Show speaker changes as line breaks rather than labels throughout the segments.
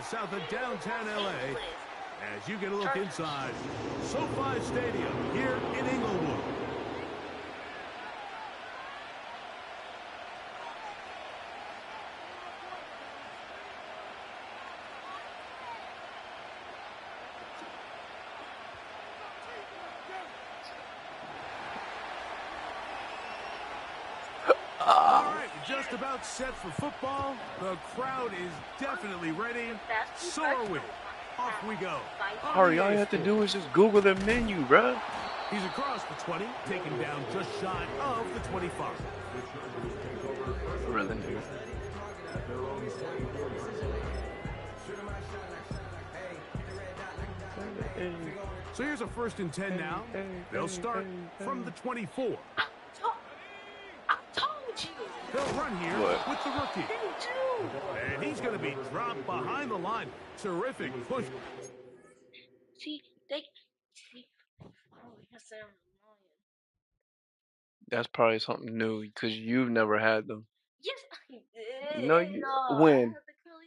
south of downtown L.A. as you get a look inside SoFi Stadium here in Inglewood. Just about set for football. The crowd is definitely ready. So are we. Off we go.
Harry, all you have to do is just Google the menu, bro.
He's across the 20, taken down just shy of the 25.
Really?
So here's a 1st and 10 now. They'll start from the 24. They'll run here with the rookie. And he's going to be dropped behind the line. Terrific push.
See. Oh, yes, they're
That's probably something new because you've never had them.
Yes, I did.
No, when?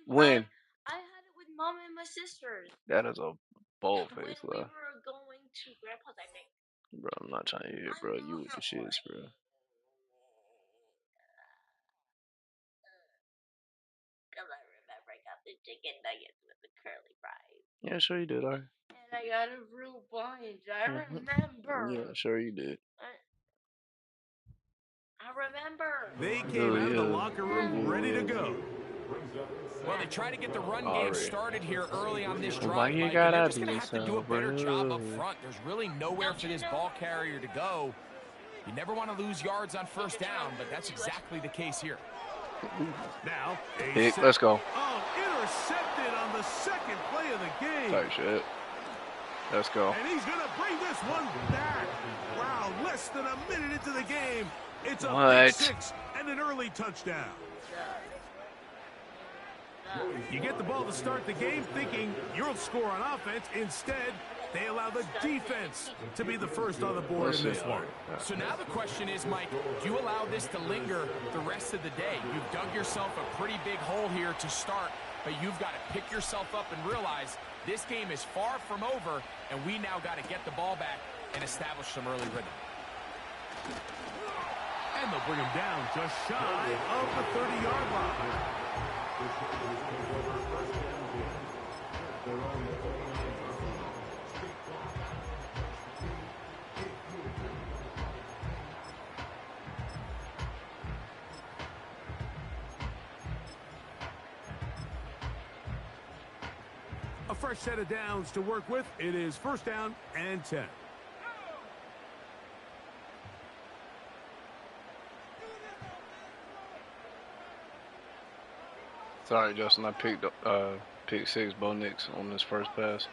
When?
I had it with Mom and my sisters.
That is a bold
When
face,
we
bro.
were going to Grandpa's, I think.
Bro, I'm not trying to hear it, bro. You with the shits, bro.
Because I remember I got the chicken nuggets with the curly fries.
Yeah, sure you did, alright.
And I got a fruit punch. I remember.
Yeah, sure you did.
I remember.
They came out of the locker room ready to go.
Well, they try to get the run game started here early on this drive.
Why you
Mike,
gotta
they're just
be
going to have to do a
so
better job up
rude?
front. There's really nowhere for this ball carrier to go. You never want to lose yards on 1st down, but that's exactly the case here.
Now,
let's go.
Oh, intercepted on the 2nd play of the game.
Type shit. Let's go.
And he's going to bring this one back. Wow, less than a minute into the game. It's a big 6 and an early touchdown. You get the ball to start the game thinking you'll score on offense. Instead, they allow the defense to be the first on the board in this one.
So now the question is, Mike, do you allow this to linger the rest of the day? You've dug yourself a pretty big hole here to start, but you've got to pick yourself up and realize this game is far from over, and we now got to get the ball back and establish some early rhythm.
And they'll bring him down just shy of the 30-yard line. A fresh set of downs to work with. It is 1st down and 10.
Sorry, Justin. I picked pick 6 Bo Nix on this first pass.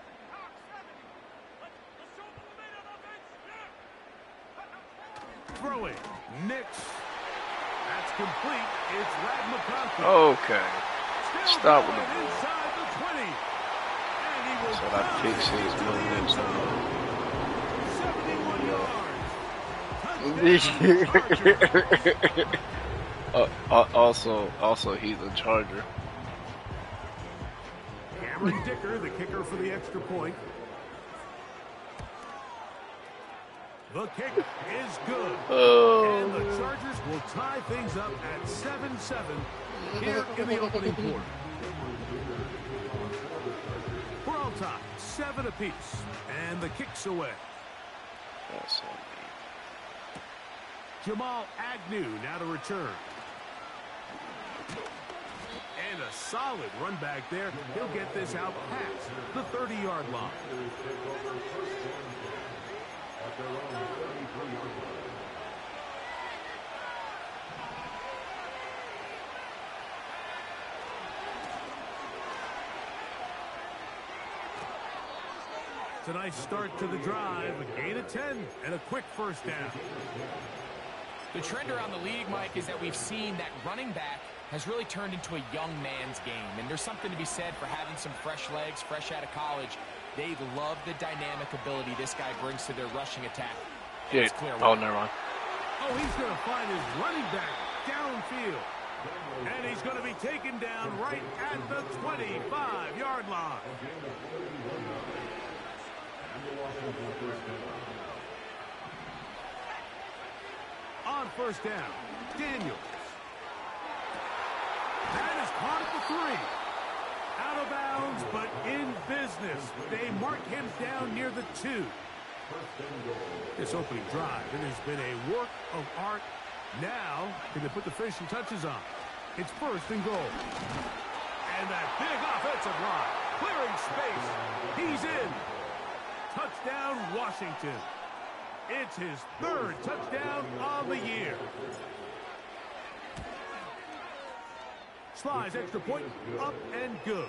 Throwing. Nix. That's complete. It's Ladd McConkey.
Okay. Stop with the
inside the 20. And he will
so I pick 6 Bo Nix on
71 yards.
Also, he's a Charger.
Cameron Dicker, the kicker for the extra point. The kick is good.
Oh.
And the Chargers will tie things up at 7-7 here in the opening quarter. We're all tied, 7 apiece. And the kick's away.
That's so
Jamal Agnew now to return. And a solid run back there. He'll get this out past the 30-yard line. It's a nice start to the drive. A gain of 10 and a quick 1st down.
The trend around the league, Mike, is that we've seen that running back has really turned into a young man's game. And there's something to be said for having some fresh legs, fresh out of college. They love the dynamic ability this guy brings to their rushing attack.
Yeah. Oh, never mind.
Oh, he's going to find his running back downfield. And he's going to be taken down right at the 25-yard line. On first down, Daniels. That is caught at the 3. Out of bounds, but in business. They mark him down near the 2. This opening drive, it has been a work of art. Now, can they put the finishing touches on? It's first and goal. And that big offensive line, clearing space. He's in. Touchdown, Washington. It's his 3rd touchdown on the year. Slides extra point, up and good.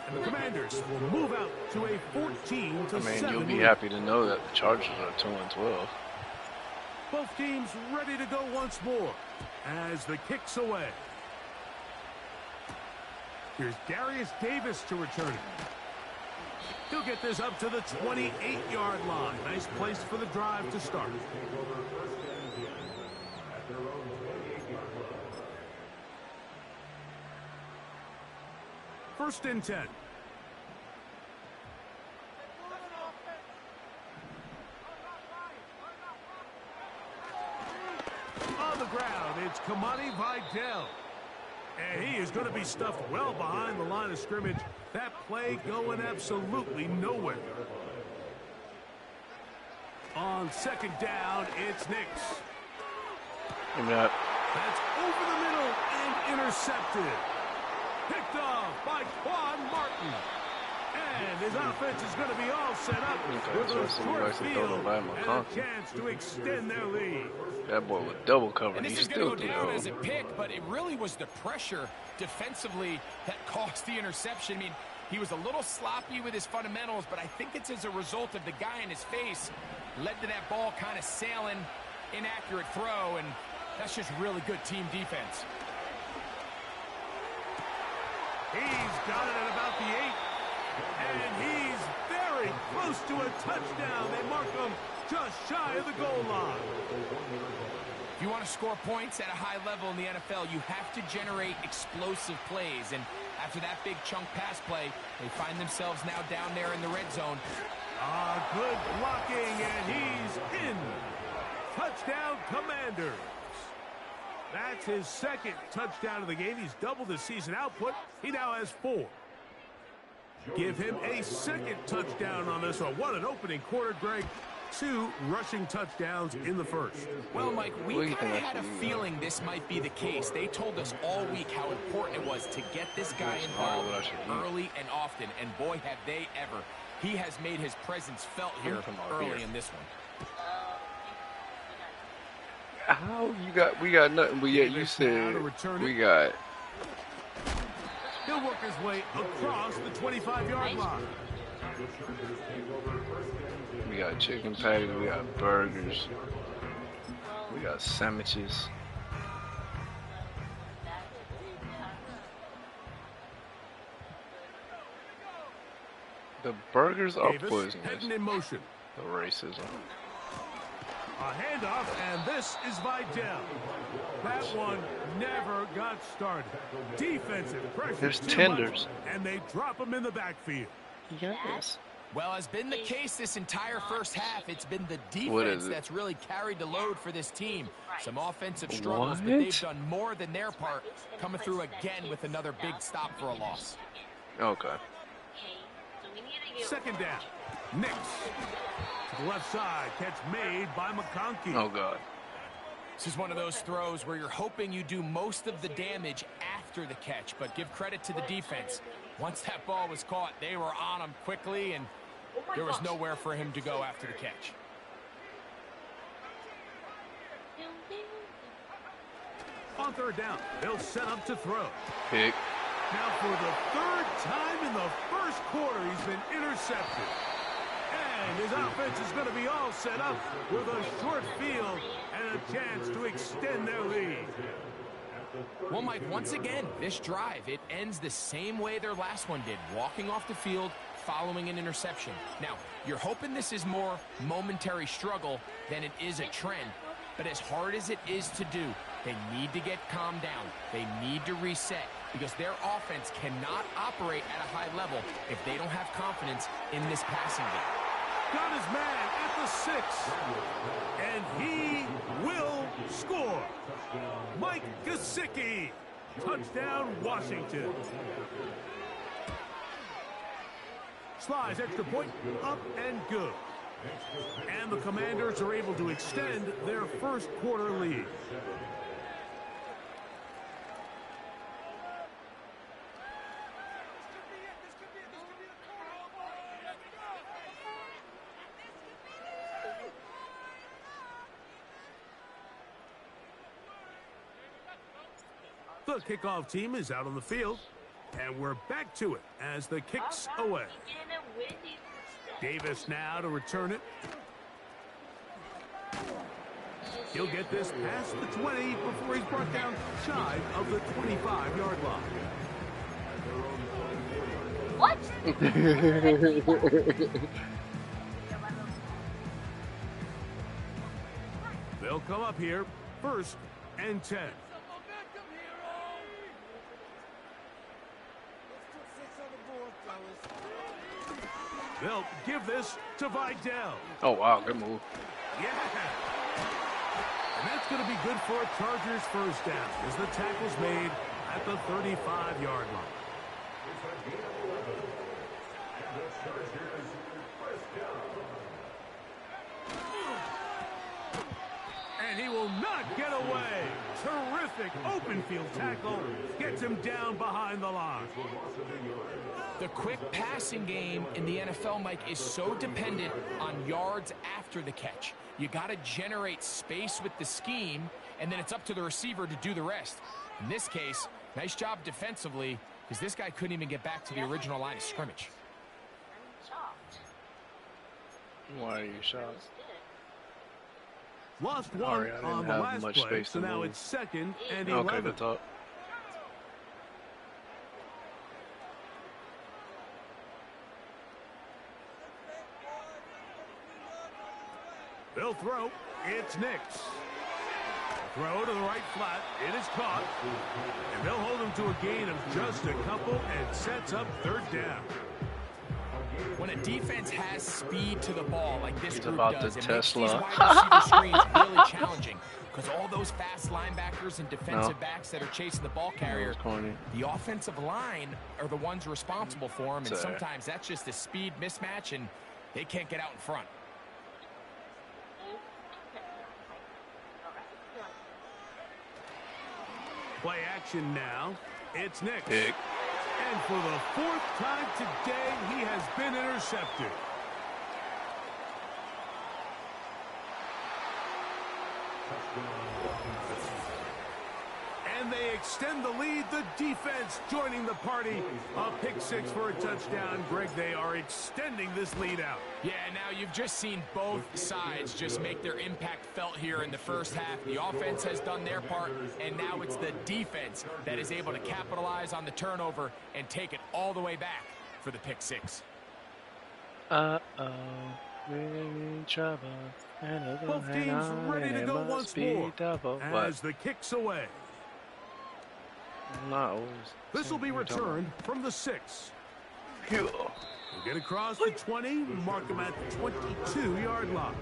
And the Commanders will move out to a 14-7
I mean, you'll be
lead.
happy to know that the Chargers are 2-12.
Both teams ready to go once more as the kick's away. Here's Darius Davis to return it. He'll get this up to the 28-yard line. Nice place for the drive to start. First and 10. On the ground, it's Kamani Vidal. And he is going to be stuffed well behind the line of scrimmage. That play going absolutely nowhere. On second down, it's Nix. That's over the middle and intercepted. Picked off by Quan Martin. And his offense is going to be all set up with a short field and a chance to extend their lead.
That boy was double covered.
And
He
this is
still
going to
threw
go down
it.
as a pick, but it really was the pressure defensively that caused the interception. I mean, he was a little sloppy with his fundamentals, but I think it's as a result of the guy in his face led to that ball kind of sailing, inaccurate throw, and that's just really good team defense.
He's got it at about the 8. And he's very close to a touchdown. They mark him just shy of the goal line.
If you want to score points at a high level in the NFL, you have to generate explosive plays. And after that big chunk pass play, they find themselves now down there in the red zone.
Good blocking, and he's in. Touchdown, Commanders. That's his 2nd touchdown of the game. He's doubled his season output. He now has 4. Give him a 2nd touchdown on this one. What an opening quarter, Greg. 2 rushing touchdowns in the first.
Well, Mike, we kind of had a feeling this might be the case. They told us all week how important it was to get this guy involved early and often. And boy, have they ever. He has made his presence felt here early in this one.
How we got nothing, but yet you said we got.
He'll work his way across the 25-yard line.
We got chicken patties, we got burgers, we got sandwiches. The burgers are
Davis
poisonous.
heading in motion.
The racism.
A handoff, and this is Vidal. That one never got started. Defensive pressure.
There's
too
tenders.
much, and they drop him in the backfield.
Yes.
Well, has been the case this entire first half. It's been the defense that's really carried the load for this team. Some offensive struggles, but they've done more than their part, coming through again with another big stop for a loss.
Okay.
Second down. Nix. To the left side. Catch made by McConkey.
Oh, God.
This is one of those throws where you're hoping you do most of the damage after the catch, but give credit to the defense. Once that ball was caught, they were on him quickly, and there was nowhere for him to go after the catch.
On third down, they'll set up to throw.
Pick.
Now for the 3rd time in the first quarter, he's been intercepted. And his offense is going to be all set up with a short field and a chance to extend their lead.
Well, Mike, once again, this drive, it ends the same way their last one did, walking off the field, following an interception. Now, you're hoping this is more momentary struggle than it is a trend, but as hard as it is to do, They need to get calmed down. They need to reset because their offense cannot operate at a high level if they don't have confidence in this passing game.
Got his man at the 6. And he will score. Mike Gesicki. Touchdown, Washington. Slides extra point, up and good. And the Commanders are able to extend their first quarter lead. The kickoff team is out on the field, and we're back to it as the kicks away. Davis now to return it. He'll get this past the 20 before he's brought down shy of the 25-yard line.
What?
They'll come up here, 1st and 10. They'll give this to Vidal.
Oh, wow, good move.
Yeah. And that's going to be good for a Chargers first down as the tackle's made at the 35-yard line. And he will not get away. Terrific open field tackle. Gets him down behind the line.
The quick passing game in the NFL, Mike, is so dependent on yards after the catch. You got to generate space with the scheme, and then it's up to the receiver to do the rest. In this case, nice job defensively, because this guy couldn't even get back to the original line of scrimmage.
I'm shocked.
Why are you shocked?
Lost one
Sorry, I didn't
on the
have
last
much
play,
space
so
to
now
move.
it's 2nd and 11.
Okay, that's up.
They'll throw. It's Nix. Throw to the right flat. It is caught. And they'll hold him to a gain of just a couple and sets up 3rd down.
When a defense has speed to the ball like this group
about
does,
to
it makes these
Tesla.
wide receiver screens really challenging because all those fast linebackers and defensive backs that are chasing the ball carrier, the offensive line are the ones responsible for them, and sometimes that's just a speed mismatch, and they can't get out in front.
Play action now. It's Nix.
Pick.
And for the 4th time today, he has been intercepted. And they extend the lead. The defense joining the party. A pick 6 for a touchdown. Greg, they are extending this lead out.
Yeah, now you've just seen both sides just make their impact felt here in the first half. The offense has done their part, and now it's the defense that is able to capitalize on the turnover and take it all the way back for the pick 6.
Uh-oh, we're in trouble.
Both teams ready to go once more as the kick's away.
Not always.
This will be returned from the 6.
He'll
get across the 20, mark him at the 22-yard line.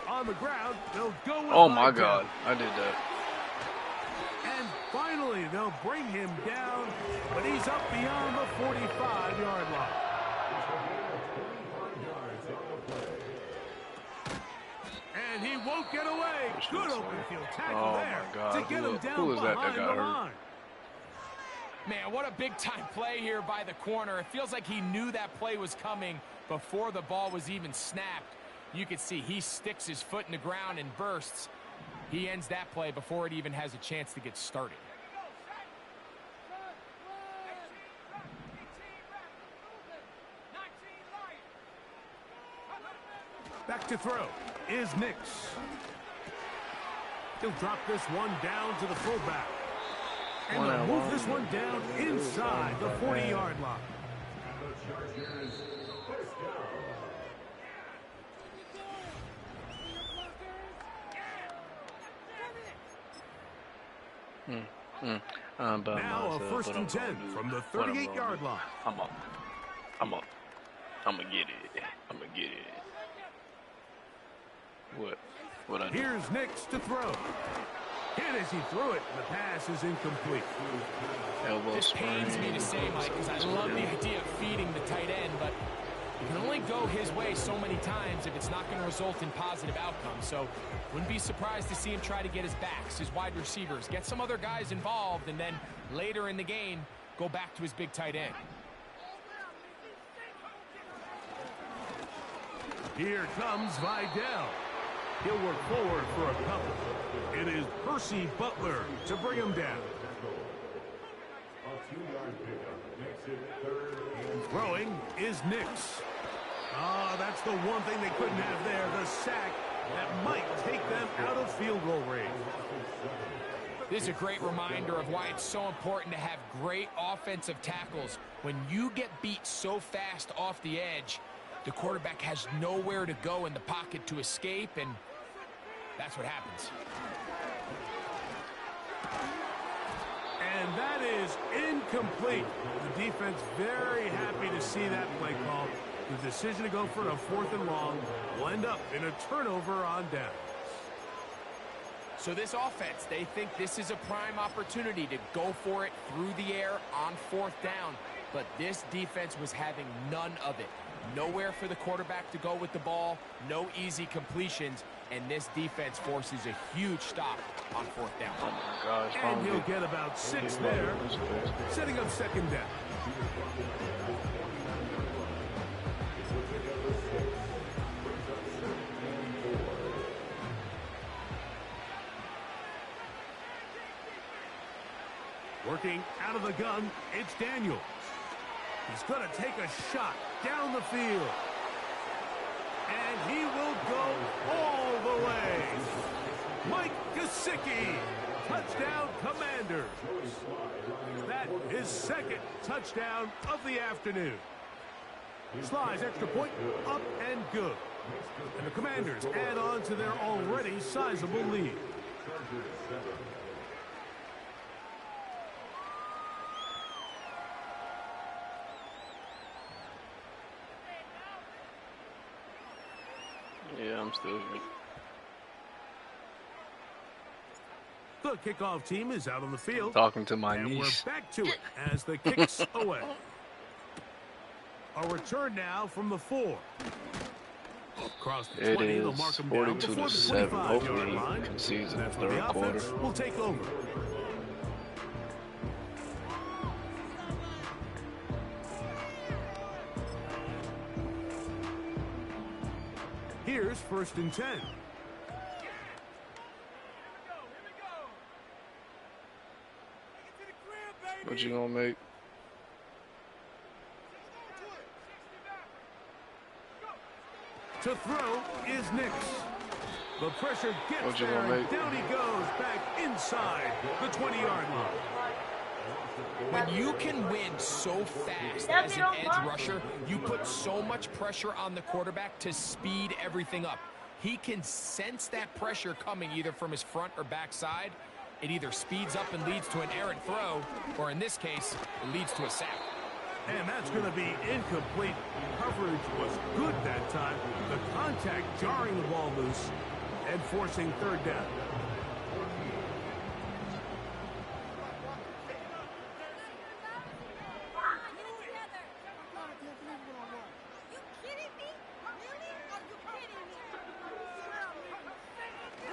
On the ground, they'll go with
Oh my
Vidal.
God, I did that.
And finally, they'll bring him down, but he's up beyond the 45-yard line. And he won't get away. Good open field tackle there to get him down behind the line.
Man, what a big-time play here by the corner. It feels like he knew that play was coming before the ball was even snapped. You can see he sticks his foot in the ground and bursts. He ends that play before it even has a chance to get started.
To throw is Nix. He'll drop this one down to the fullback. And they'll move this one down inside the 40-yard line. Now a 1st and 10 from the 38-yard line.
I'm gonna get it. I'm gonna get it. What I do?
Here's Nix to throw. And as he threw it, the pass is incomplete.
This pains me to say, Mike, because I love the idea of feeding the tight end, but you can only go his way so many times if it's not going to result in positive outcomes. So wouldn't be surprised to see him try to get his backs, his wide receivers, get some other guys involved, and then later in the game, go back to his big tight end.
Here comes Vidal. He'll work forward for a couple. It is Percy Butler to bring him down. Throwing is Nix. Oh, that's the one thing they couldn't have there, the sack that might take them out of field goal range.
This is a great reminder of why it's so important to have great offensive tackles. When you get beat so fast off the edge, the quarterback has nowhere to go in the pocket to escape, and that's what happens.
And that is incomplete. The defense very happy to see that play call. The decision to go for a 4th and long will end up in a turnover on downs.
So this offense, they think this is a prime opportunity to go for it through the air on 4th down. But this defense was having none of it. Nowhere for the quarterback to go with the ball, no easy completions, and this defense forces a huge stop on 4th down.
Oh my gosh.
And he'll get about 6 there, setting up 2nd down. Working out of the gun, it's Daniels. He's going to take a shot down the field. And he will go all the way. Mike Gesicki, touchdown Commanders. That is 2nd touchdown of the afternoon. Slides extra point, up and good. And the Commanders add on to their already sizable lead.
Yeah, I'm still here.
The kickoff team is out on the field.
Talking to my
and
niece.
We're back to it as the kick's away. A return now from the 4. Across the 20, they'll mark them down before the 25-yard line.
Concedes in the
That's when
3rd
the offense
quarter.
will take over. Here's 1st and 10.
What you gonna make?
To throw is Nix. The pressure gets
What you
there,
gonna
and
make?
down he goes back inside the 20-yard line.
When you can win so fast as an edge rusher, you put so much pressure on the quarterback to speed everything up. He can sense that pressure coming either from his front or back side. It either speeds up and leads to an errant throw, or in this case, it leads to a sack.
And that's going to be incomplete. Coverage was good that time. The contact jarring the ball loose and forcing 3rd down.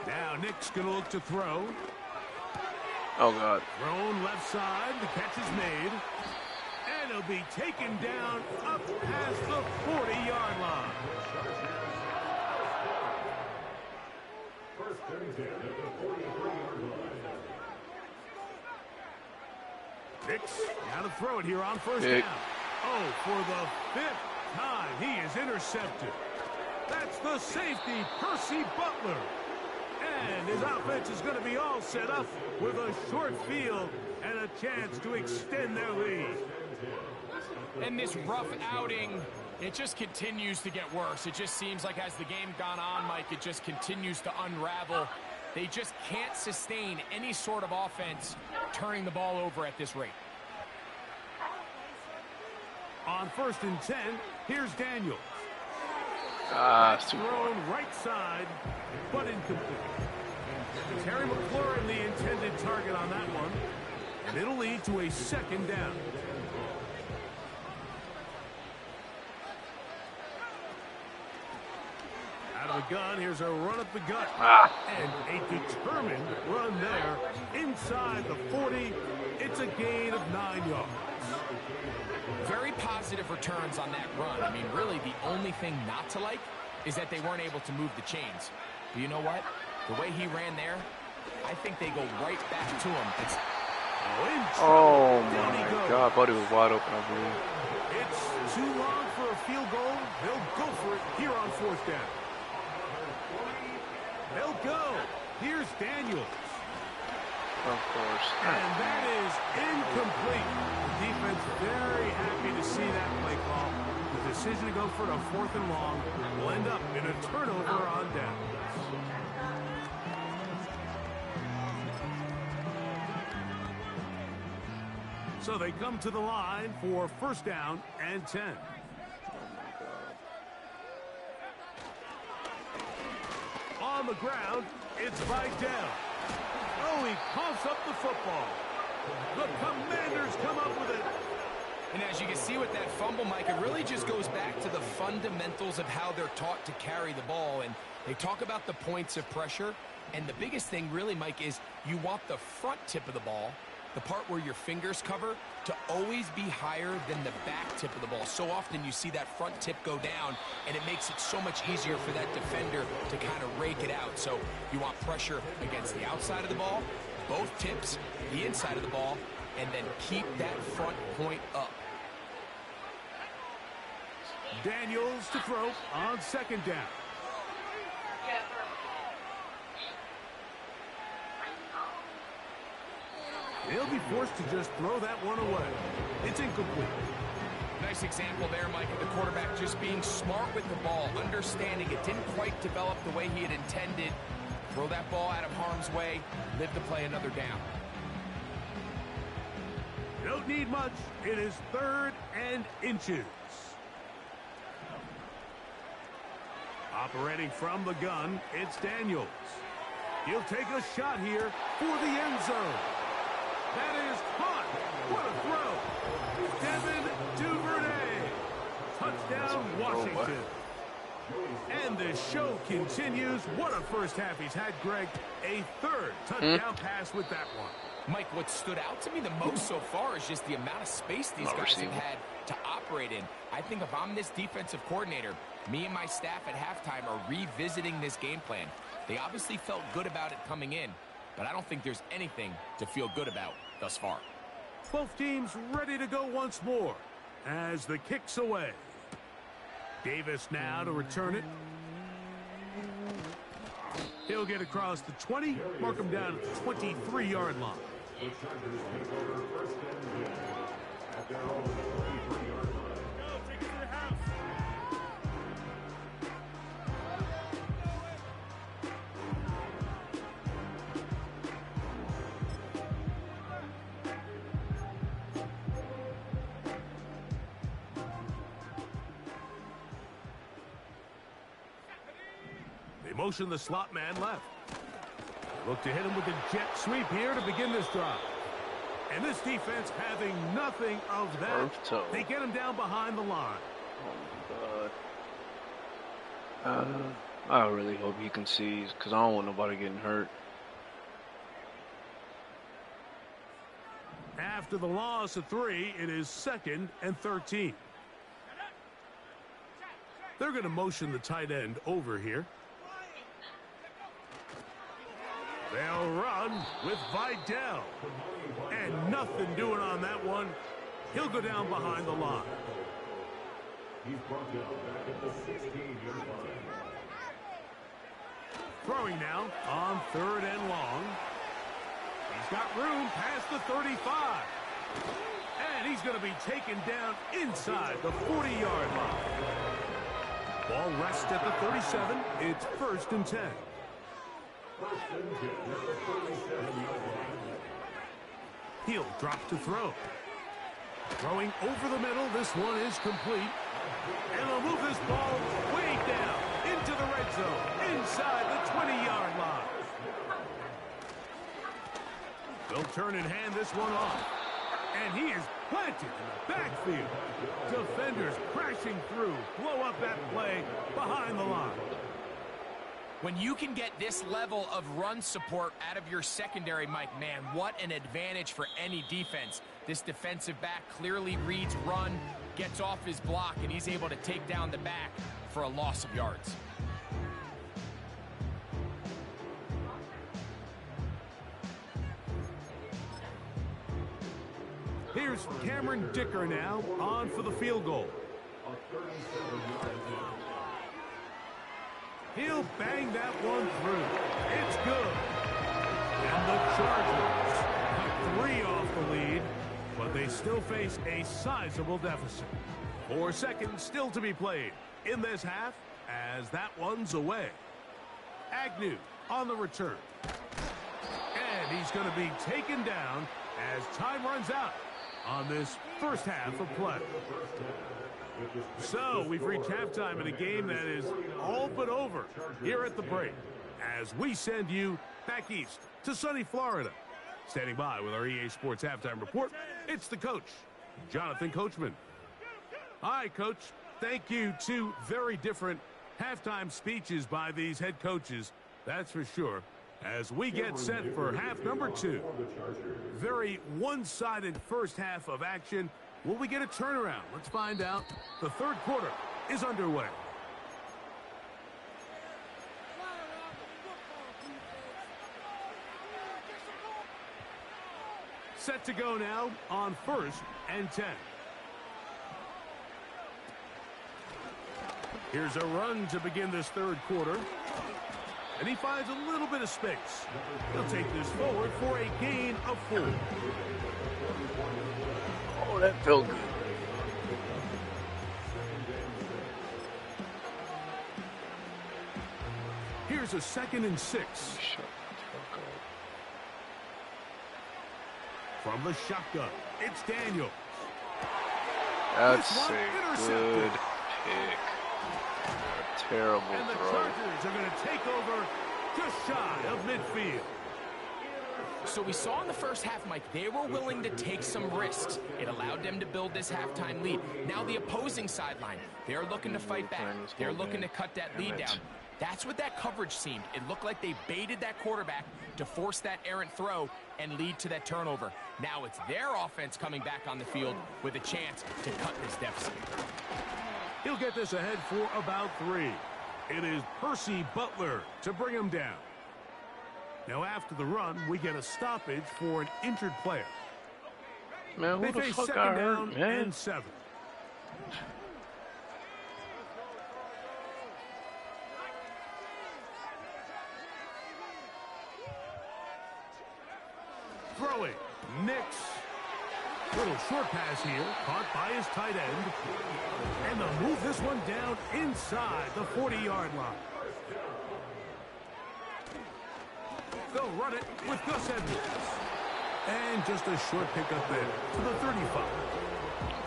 Now Nick's going to look to throw.
Oh, God.
Thrown left side. The catch is made. And it'll be taken down up past the 40-yard line. Nix now to throw it here on 1st down. Oh, for the 5th time, he is intercepted. That's the safety, Percy Butler. And his offense is going to be all set up with a short field and a chance to extend their lead.
And this rough outing, it just continues to get worse. It just seems like as the game gone on, Mike, it just continues to unravel. They just can't sustain any sort of offense turning the ball over at this rate.
On 1st and 10, here's Daniels.
Thrown
right side, but incomplete. Terry McLaurin, the intended target on that one, and it'll lead to a 2nd down. Out of the gun, here's a run up the gut. And a determined run there inside the 40. It's a gain of 9 yards.
Very positive returns on that run. I mean, really, the only thing not to like is that they weren't able to move the chains. But you know what? The way he ran there, I think they go right back to him.
Oh my God, I thought he was wide open, I believe.
It's too long for a field goal. They'll go for it here on 4th down. They'll go. Here's Daniels.
Of course.
And that is incomplete. The defense very happy to see that play call. The decision to go for it on 4th and long will end up in a turnover on downs. So they come to the line for 1st down and 10. On the ground, it's Vidal. Oh, he coughs up the football. The Commanders come up with it.
And as you can see with that fumble, Mike, it really just goes back to the fundamentals of how they're taught to carry the ball. And they talk about the points of pressure. And the biggest thing really, Mike, is you want the front tip of the ball, the part where your fingers cover, to always be higher than the back tip of the ball. So often you see that front tip go down, and it makes it so much easier for that defender to kind of rake it out. So you want pressure against the outside of the ball, both tips, the inside of the ball, and then keep that front point up.
Daniels to throw on 2nd down. They'll be forced to just throw that one away. It's incomplete.
Nice example there, Mike, of the quarterback just being smart with the ball, understanding it didn't quite develop the way he had intended. Throw that ball out of harm's way, live to play another down.
Don't need much. It is 3rd and inches. Operating from the gun, it's Daniels. He'll take a shot here for the end zone. That is caught. What a throw. Devin Duvernay. Touchdown, Washington. And the show continues. What a first half he's had, Greg. A 3rd touchdown pass with that one.
Mike, what stood out to me the most so far is just the amount of space these guys have had to operate in. I think if I'm this defensive coordinator, me and my staff at halftime are revisiting this game plan. They obviously felt good about it coming in, but I don't think there's anything to feel good about thus far.
Both teams ready to go once more as the kick's away. Davis now to return it. He'll get across the 20, mark him down at the 23-yard line. They motion the slot man left. Look to hit him with a jet sweep here to begin this drive. And this defense having nothing of that. They get him down behind the line.
Oh, my God. I really hope he concedes because I don't want nobody getting hurt.
After the loss of 3, it is 2nd and 13. They're going to motion the tight end over here. They'll run with Vidal. And nothing doing on that one. He'll go down behind the line. Throwing now on 3rd and long. He's got room past the 35. And he's going to be taken down inside the 40-yard line. Ball rests at the 37. It's 1st and 10. He'll drop to throw. Throwing over the middle. This one is complete. And they'll move this ball way down into the red zone, inside the 20-yard line. They'll turn and hand this one off. And he is planted in the backfield. Defenders crashing through, blow up that play behind the line.
When you can get this level of run support out of your secondary, Mike, man, what an advantage for any defense. This defensive back clearly reads run, gets off his block, and he's able to take down the back for a loss of yards.
Here's Cameron Dicker now on for the field goal. He'll bang that one through. It's good. And the Chargers cut 3 off the lead, but they still face a sizable deficit. 4 seconds still to be played in this half as that one's away. Agnew on the return. And he's going to be taken down as time runs out on this first half of play. So we've reached halftime in a game that is all but over here at the break as we send you back east to sunny Florida. Standing by with our EA Sports Halftime Report, it's the coach, Jonathan Coachman. Hi, Coach. Thank you. 2 very different halftime speeches by these head coaches, that's for sure, as we get set for half number 2. Very one-sided first half of action. Will we get a turnaround? Let's find out. The 3rd quarter is underway. Set to go now on 1st and 10. Here's a run to begin this 3rd quarter. And he finds a little bit of space. He'll take this forward for a gain of 4.
Oh, that felt good.
Here's a 2nd and 6. From the shotgun, it's Daniels.
That's a good pick. A terrible
and the
throw.
Chargers are going to take over just shy of midfield.
So we saw in the first half, Mike, they were willing to take some risks. It allowed them to build this halftime lead. Now the opposing sideline, they're looking to fight back. They're looking to cut that lead down. That's what that coverage seemed. It looked like they baited that quarterback to force that errant throw and lead to that turnover. Now it's their offense coming back on the field with a chance to cut this deficit.
He'll get this ahead for about 3. It is Percy Butler to bring him down. Now after the run, we get a stoppage for an injured player.
Man, who
they
the
face
fuck
2nd
got
down
hurt, man?
and 7. Throwing, Nix. Little short pass here, caught by his tight end. And they'll move this one down inside the 40-yard line. They'll run it with Gus Edwards. And just a short pickup there to the 35.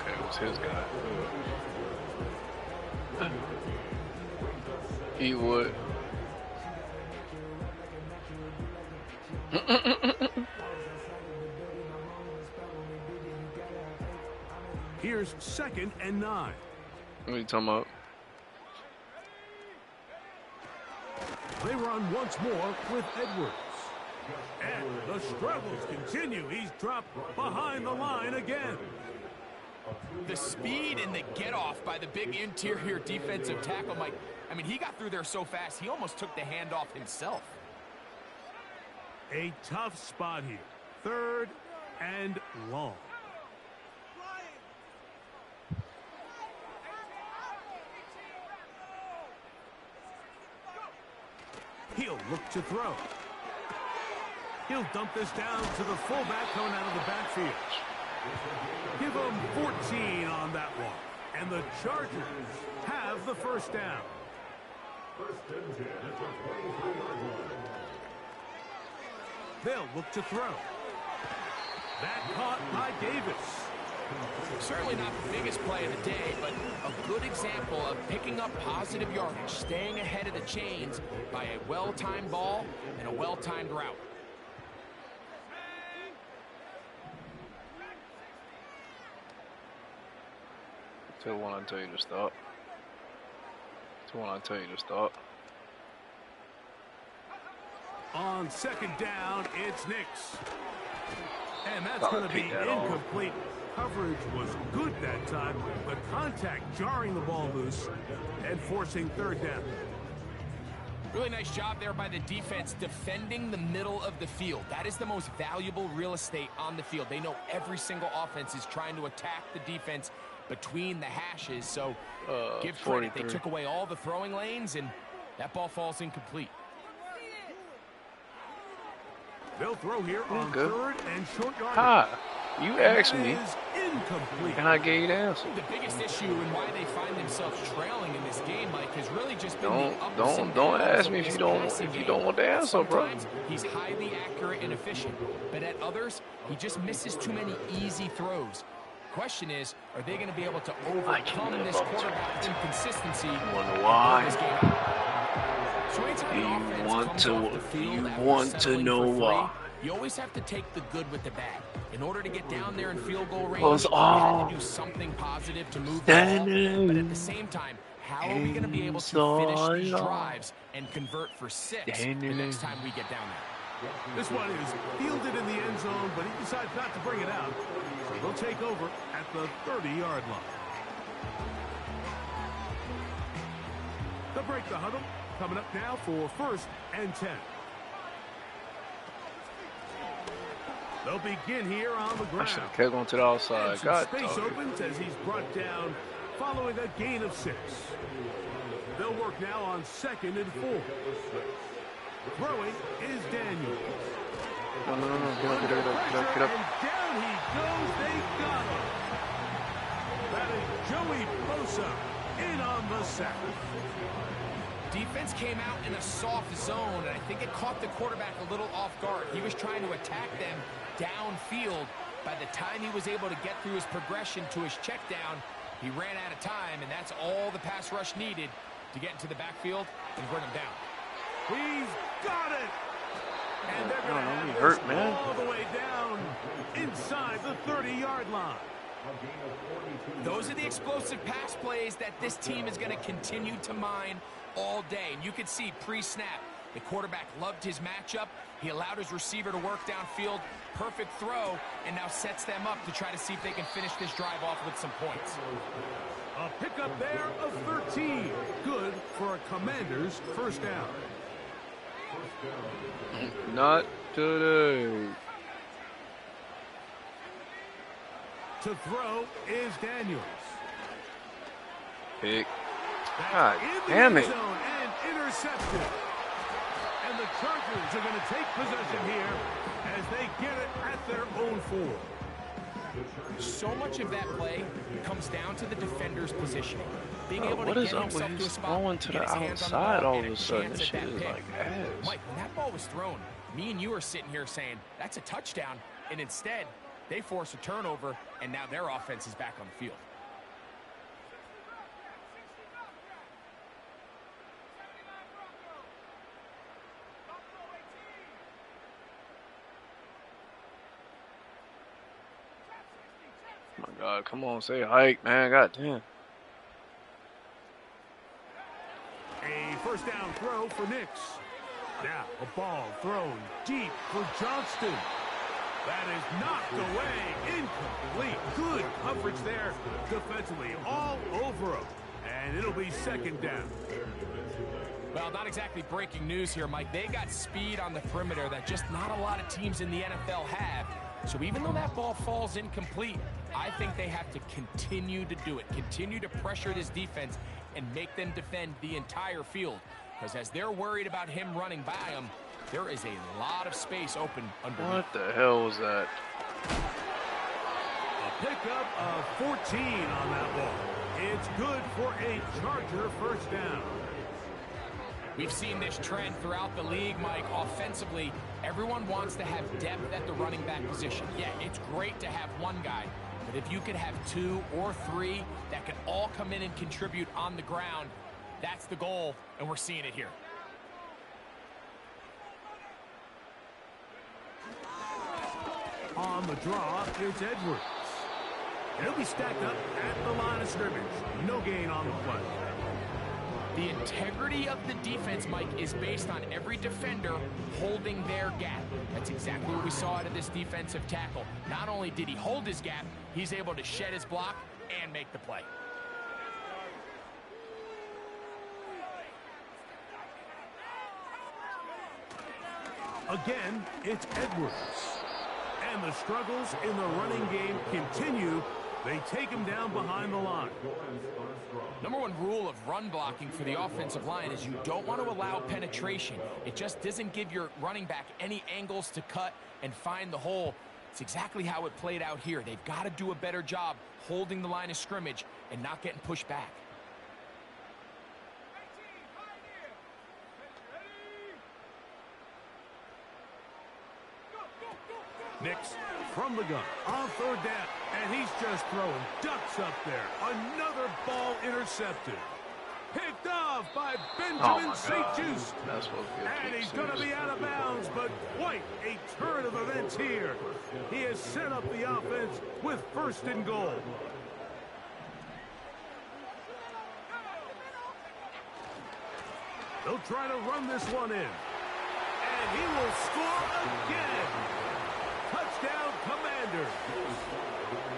Okay, it was his guy. He would.
Here's 2nd and 9.
What are you talking about?
They run once more with Edwards. And the struggles continue. He's dropped behind the line again.
The speed and the get-off by the big interior defensive tackle, Mike. I mean, he got through there so fast, he almost took the handoff himself.
A tough spot here. 3rd and long. look to throw. He'll dump this down to the fullback coming out of the backfield. Give him 14 on that one. And the Chargers have the first down. They'll look to throw. That caught by Davis.
Certainly not the biggest play of the day, but a good example of picking up positive yardage, staying ahead of the chains by a well-timed ball and a well-timed route.
Tell one I tell you to stop. Tell one I tell you to stop.
On second down, it's Nix. And that's
Thought
going
I'd
to be
pick that off.
incomplete. Coverage was good that time, but contact jarring the ball loose and forcing third down.
Really nice job there by the defense defending the middle of the field. That is the most valuable real estate on the field. They know every single offense is trying to attack the defense between the hashes. So give credit. They took away all the throwing lanes, and that ball falls incomplete.
They'll throw here on
good.
third and short yardage.
Ah, you asked
That
me,
is incomplete.
and I gave you the answer.
The biggest issue and why they find themselves trailing in this game, Mike, has really just been
Don't
the ups and
don't
downs
ask
of
me if
this
you don't
passing game.
want the answer, bro.
Sometimes he's highly accurate and efficient, but at others, he just misses too many easy throws. Question is, are they going to be able to overcome this quarterback's inconsistency?
Wonder why.
This game? So anytime
Do
the
you
offense
want
comes
to-
off the
do
field
you
after
want to
settling
know
for three,
why?
you always have to take the good with the bad. In order to get down there in field goal range,
Close
you have
all.
to do something positive to move the ball. But at the same time, how are we going to be able to finish these drives and convert for 6 the next time we get down there?
This one is fielded in the end zone, but he decides not to bring it out. So they'll take over at the 30-yard line. They'll break the huddle. Coming up now for 1st and 10. They'll begin here on the
I
ground.
should have kept going to the outside.
And some
God
space
dog.
opens as he's brought down following a gain of 6. They'll work now on 2nd and 4. Throwing is Daniel.
No. Get up.
And down he goes. They got him. That is Joey Bosa in on the sack.
Defense came out in a soft zone, and I think it caught the quarterback a little off guard. He was trying to attack them downfield. By the time he was able to get through his progression to his check down, he ran out of time, and that's all the pass rush needed to get into the backfield and bring him down.
He's got it. And they're going to have this
hurt, man.
all the way down inside the 30-yard line.
Those are the explosive pass plays that this team is going to continue to mine all day. And you can see pre-snap, the quarterback loved his matchup. He allowed his receiver to work downfield. Perfect throw, and now sets them up to try to see if they can finish this drive off with some points.
A pickup there of 13. Good for a Commander's first down.
Not today.
To throw is Daniels.
Pick.
That's
God
in the
damn
end
it.
zone and intercepted. And the Chargers are going to take possession here as they get it at their own 4.
So much of that play comes down to the defender's positioning. Being
Bro,
able
what
to
is
get
up with
himself to a
his
spot,
going to
get
the
his hands on the
outside
ball,
all
and
of a sudden?
chance
This
at
shit
that
is
pick.
like ass.
Mike, when that ball was thrown, me and you are sitting here saying, that's a touchdown, and instead, they force a turnover, and now their offense is back on the field.
Oh my God, come on, say hike, man. God damn.
A first down throw for Nix. Now a ball thrown deep for Johnston. That is knocked away. Incomplete. Good coverage there defensively. All over him. And it'll be second down.
Well, not exactly breaking news here, Mike. They got speed on the perimeter that just not a lot of teams in the NFL have. So even though that ball falls incomplete, I think they have to continue to do it. Continue to pressure this defense and make them defend the entire field. because as they're worried about him running by them, there is a lot of space open underneath.
What the hell was that?
A pickup of 14 on that ball. It's good for a Charger first down.
We've seen this trend throughout the league, Mike. Offensively, everyone wants to have depth at the running back position. Yeah, it's great to have one guy, but if you could have 2 or 3 that can all come in and contribute on the ground, that's the goal, and we're seeing it here.
On the draw, it's Edwards. He'll be stacked up at the line of scrimmage. No gain on the play.
The integrity of the defense, Mike, is based on every defender holding their gap. That's exactly what we saw out of this defensive tackle. Not only did he hold his gap, he's able to shed his block and make the play.
Again, it's Edwards. And the struggles in the running game continue. They take him down behind the line.
Number one rule of run blocking for the offensive line is you don't want to allow penetration. It just doesn't give your running back any angles to cut and find the hole. It's exactly how it played out here. They've got to do a better job holding the line of scrimmage and not getting pushed back.
Nix from the gun on third down, and he's just throwing ducks up there. Another ball intercepted. Picked off by Benjamin St-Juste. And he's going to be out of bounds, but quite a turn of events here. He has set up the offense with first and goal. They'll try to run this one in. And he will score again. Touchdown, Commanders.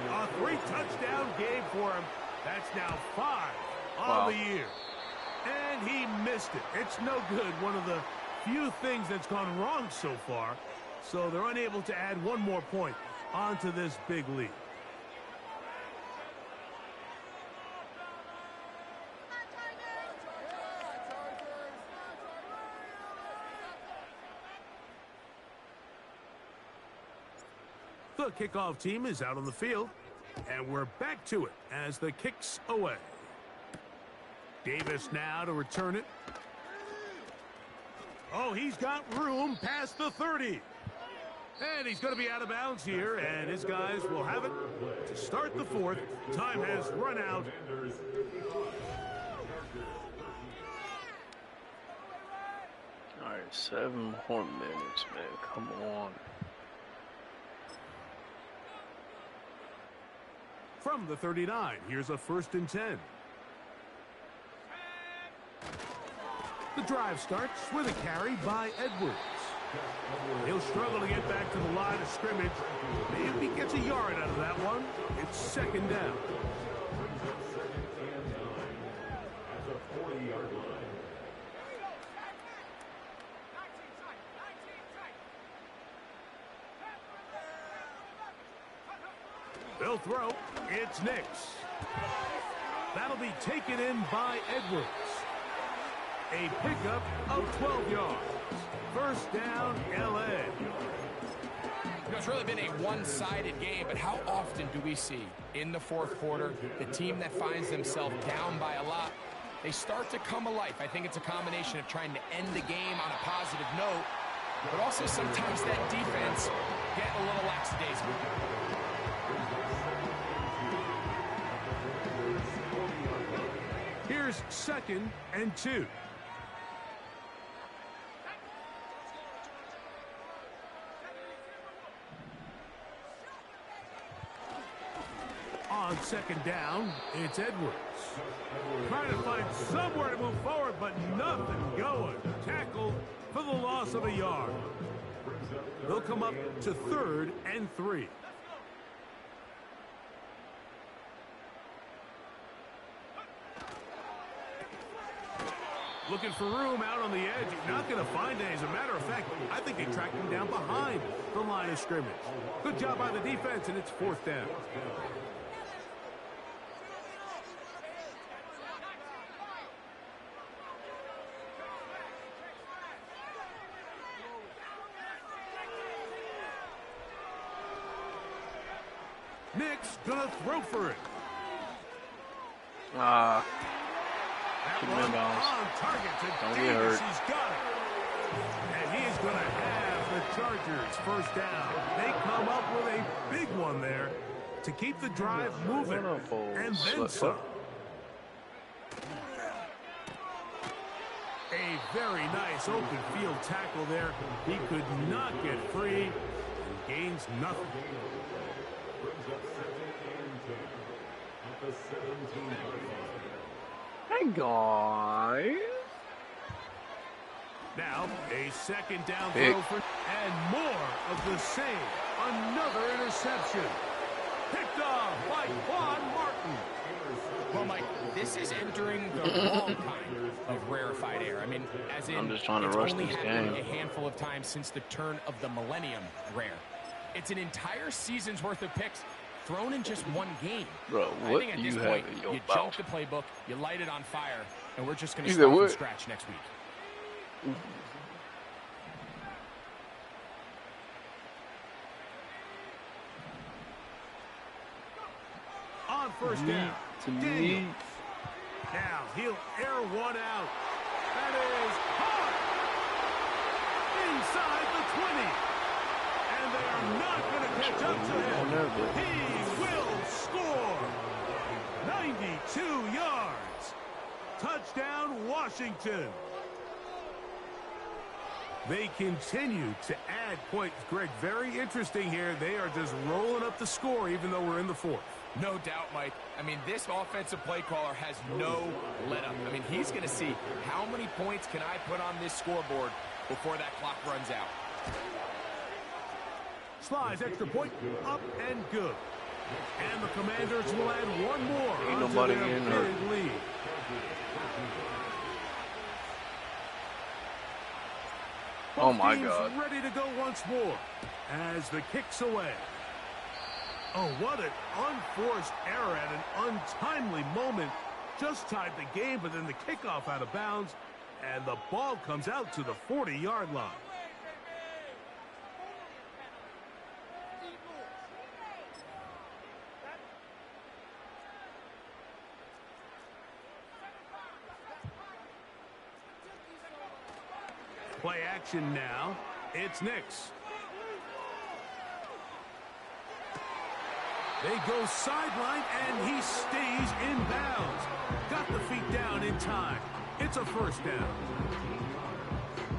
A 3-touchdown game for him. That's now 5 on the year. And he missed it. It's no good. One of the few things that's gone wrong so far. So they're unable to add one more point onto this big lead. The kickoff team is out on the field, and we're back to it as the kick's away. Davis now to return it. Oh, he's got room past the 30. And he's going to be out of bounds here, and his guys will have it to start the fourth. Time has run out.
All right, 7 more minutes, man. Come on.
From the 39, here's a 1st and 10. The drive starts with a carry by Edwards. He'll struggle to get back to the line of scrimmage. Maybe he gets a yard out of that one. It's 2nd down. They'll throw. It's Nix. That'll be taken in by Edwards. A pickup of 12 yards. First down, L.A.
You know, it's really been a one-sided game, but how often do we see in the fourth quarter the team that finds themselves down by a lot, they start to come alive? I think it's a combination of trying to end the game on a positive note, but also sometimes that defense get a little lackadaisical.
Here's 2nd and 2. On 2nd down, it's Edwards. Trying to find somewhere to move forward, but nothing going. Tackled for the loss of a yard. They'll come up to 3rd and 3. Looking for room out on the edge. You're not going to find it. As a matter of fact, I think they tracked him down behind the line of scrimmage. Good job by the defense, and it's 4th down. Nick's gonna throw for it.
That
That
one
one
bounce.
on target to
Don't get
Davis.
hurt.
He's got it. And he is gonna have the Chargers first down. They come up with a big one there to keep the drive moving. And then some. A very nice open field tackle there. He could not get free and gains nothing.
Hey, guys.
Now, a second down
Pick.
throw for, and more of the same. Another interception. Picked off by Quan Martin.
Well, Mike, this is entering the wrong kind of rarefied air. I mean, as in,
I'm just trying to
it's
rush
only
this
happened
game.
a handful of times since the turn of the millennium rare. It's an entire season's worth of picks thrown in just one game.
Bro,
I
what
think at
do
this
you
point,
have in your
you
mouth?
junk the playbook, you light it on fire, and we're just going to
You
start
said
from
what?
scratch next week.
On first down. Daniels. Now he'll air one out. That is caught inside the 20. And they are not going to catch up to him. He will score. 92 yards. Touchdown, Washington. They continue to add points. Greg, very interesting here. They are just rolling up the score even though we're in the fourth.
No doubt, Mike. I mean, this offensive play caller has no let-up. I mean, he's going to see how many points can I put on this scoreboard before that clock runs out.
Slides extra point, up and good. And the Commanders will add one more
Ain't
onto
nobody
their
getting hurt.
big lead.
Oh my
Teams
God.
ready to go once more as the kick's away. Oh, what an unforced error at an untimely moment. Just tied the game, but then the kickoff out of bounds, and the ball comes out to the 40-yard line. Play action now. It's Nix. They go sideline, and he stays in bounds. Got the feet down in time. It's a first down.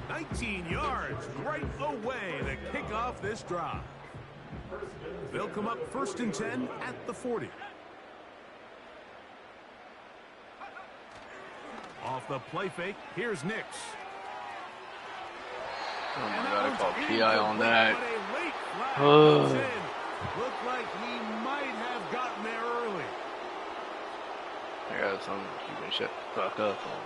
19 yards right away to kick off this drive. They'll come up 1st and 10 at the 40. Off the play fake, here's Nix.
Oh my God, I called PI on that.
But a late flag comes in. Looked like he might have gotten there early.
I got something you can shut the fuck up on.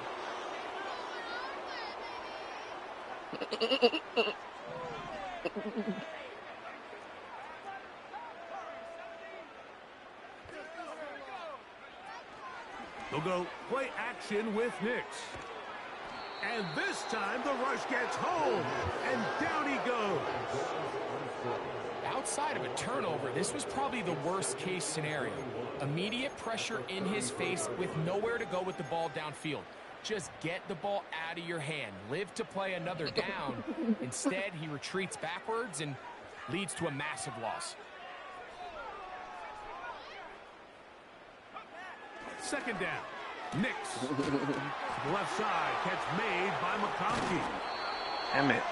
They'll go play action with Nix. And this time the rush gets home. And down he goes.
Outside of a turnover, this was probably the worst case scenario. Immediate pressure in his face with nowhere to go with the ball downfield. Just get the ball out of your hand. Live to play another down. Instead, he retreats backwards and leads to a massive loss.
Second down. Nix. Left side, catch made by McConkey.
Damn it.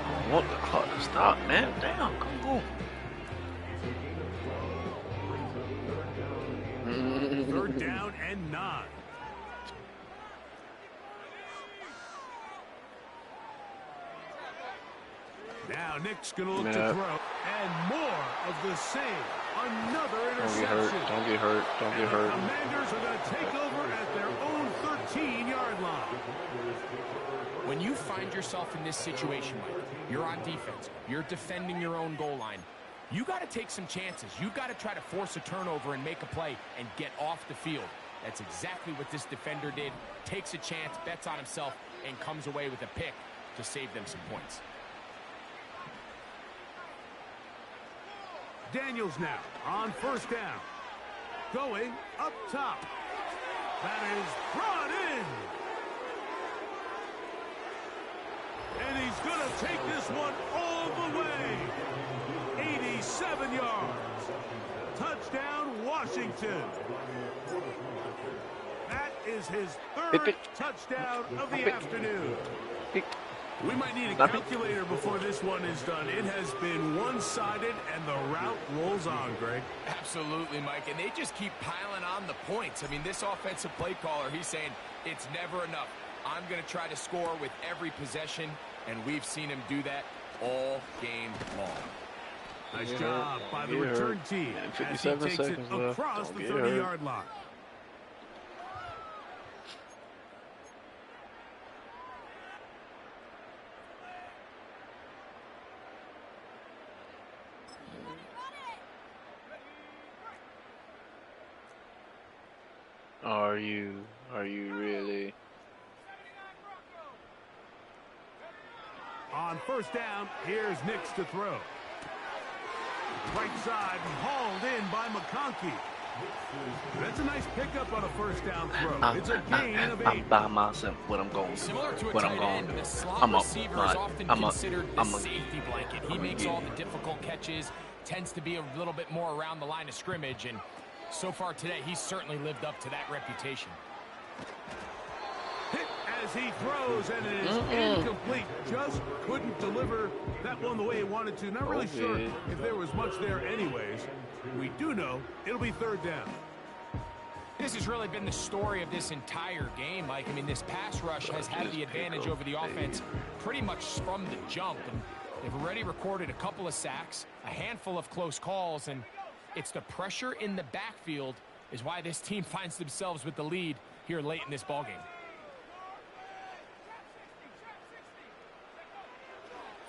I want the clock to stop, man. Damn, come on.
3rd down and 9. Now Nick's going to look to throw. And more of the same. Another interception.
Don't get hurt. Don't get hurt.
The Commanders are going to take over at their own 13-yard line.
When you find yourself in this situation, Mike, you're on defense, you're defending your own goal line, you got to take some chances. You got to try to force a turnover and make a play and get off the field. That's exactly what this defender did. Takes a chance, bets on himself, and comes away with a pick to save them some points.
Daniels now on first down. Going up top. That is brought in. And he's going to take this one all the way. 87 yards. Touchdown, Washington. That is his third touchdown of the afternoon. We might need a calculator before this one is done. It has been one-sided, and the route rolls on, Greg.
Absolutely, Mike, and they just keep piling on the points. I mean, this offensive play caller, he's saying it's never enough. I'm going to try to score with every possession, and we've seen him do that all game long.
Nice job by the return team as he takes it across the 30-yard line.
Are you really?
On first down, here's Nix to throw. Right side hauled in by McConkey. That's a nice pickup on a first down throw. It's a gain of 8.
I'm by myself. What I'm going.
Similar to a
what
tight
I'm going.
end, the slot receiver is often considered the safety blanket. He makes all the difficult catches, tends to be a little bit more around the line of scrimmage, and so far today, he's certainly lived up to that reputation.
Hit as he throws, and it is incomplete. Just couldn't deliver that one the way he wanted to. Not really sure if there was much there anyways. We do know it'll be third down.
This has really been the story of this entire game, Mike. I mean, this pass rush has had the advantage over the offense pretty much from the jump. And they've already recorded a couple of sacks, a handful of close calls, and it's the pressure in the backfield is why this team finds themselves with the lead here late in this ballgame.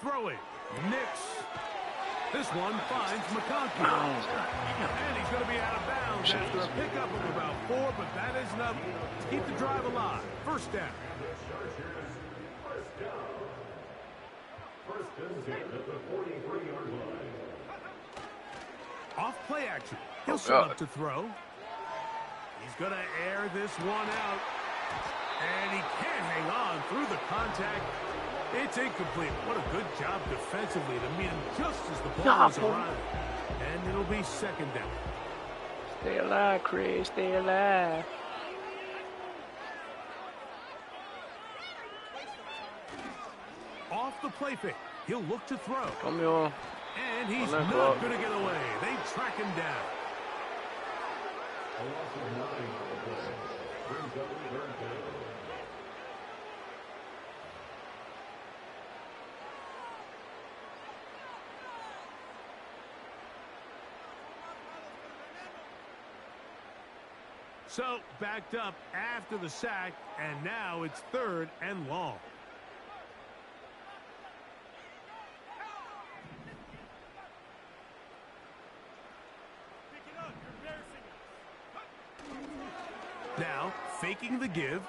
Throwing. Nix. This one finds McConkey. And he's going to be out of bounds after a pickup of about 4, but that is enough to keep the drive alive. First down. First and 10 at the 43-yard line. Off play action. He'll set up to throw. He's going to air this one out. And he can't hang on through the contact. It's incomplete. What a good job defensively to meet him just as the ball is arriving. And it'll be second down.
Stay alive, Chris. Stay alive.
Off the play fake. He'll look to throw.
Come on.
And he's not going to get away. They track him down. So, backed up after the sack, and now it's third and long. Now, faking the give.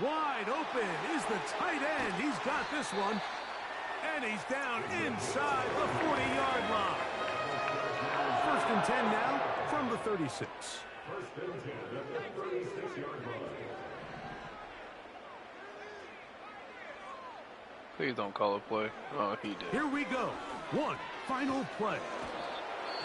Wide open is the tight end. He's got this one. And he's down inside the 40-yard line. First and 10 now from the 36. First and 10 at the 36-yard line.
Please don't call a play. Oh, he did.
Here we go. One final play.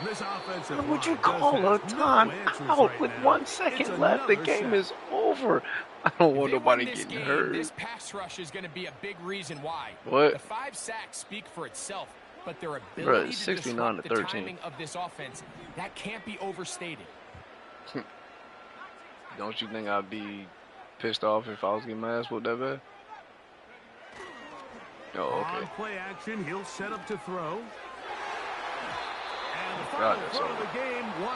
This offensive
what would you call a time out with 1 second left? The game is over. I don't want nobody getting hurt.
This pass rush is going to be a big reason why.
What?
The 5 sacks speak for itself, but their ability to disrupt the timing of this offense, that can't be overstated.
Don't you think I'd be pissed off if I was getting my ass whooped that bad? Oh, okay.
On play action, he'll set up to throw. And the final throw of the game.